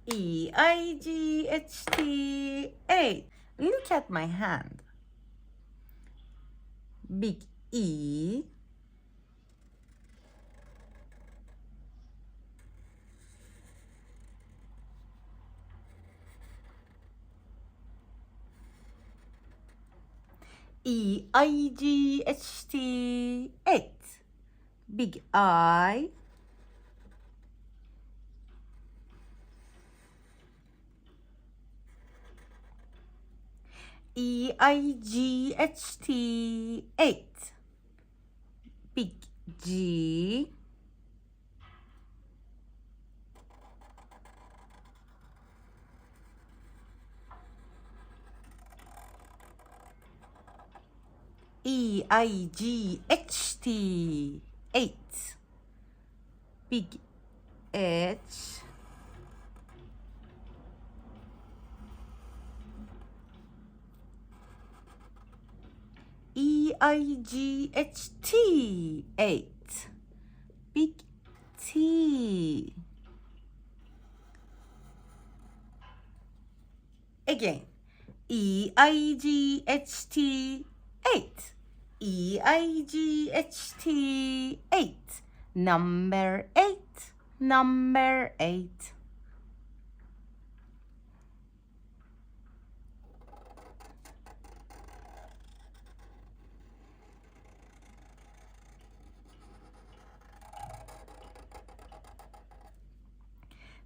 E-I-G-H-T, 8. Look at my hand. Big E, E-I-G-H-T, 8. Big I, E-I-G-H-T, 8. Big G, E-I-G-H-T, 8. Big H, E-I-G-H-T, 8. Big T. Again, E-I-G-H-T, 8. E-I-G-H-T, 8. Number 8, number 8.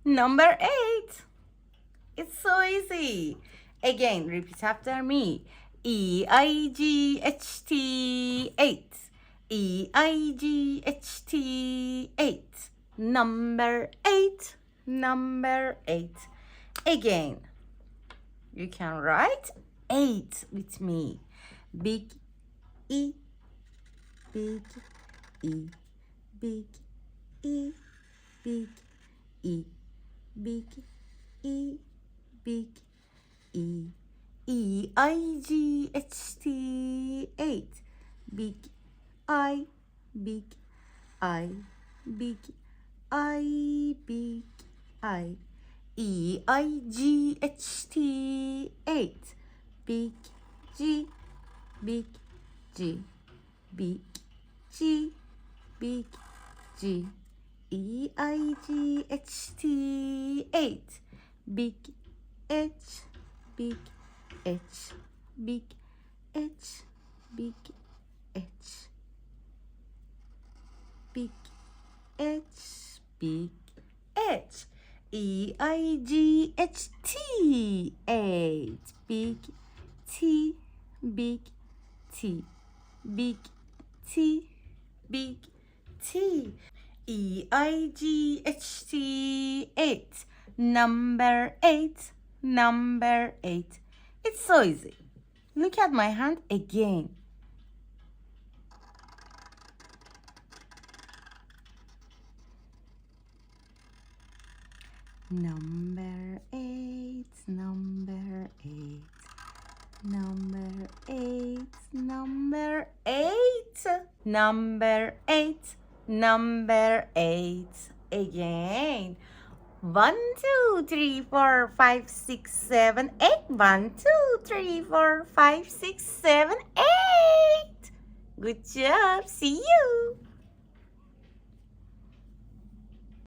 Number 8. It's so easy. Again, repeat after me. E-I-G-H-T, 8. E-I-G-H-T, 8. Number 8, number 8. Again, you can write 8 with me. Big E, big E, big E, big E, big E, big E. E-I-G-H-T, 8. Big I, big I, big I, big I. E-I-G-H-T, 8. Big G, big G, big G, big G. E-I-G-H-T, 8. Big H, big H, big H, big H, big H, big H. E-I-G-H-T, 8. Big T, big T, big T, big T. E-I-G-H-T, 8. Number 8, number 8. It's so easy. Look at my hand again. Number 8, number 8, number 8, number 8, number 8, number 8. Again. 1, 2, 3, 4, 5, 6, 7, 8. 1, 2, 3, 4, 5, 6, 7, 8. Good job. See you.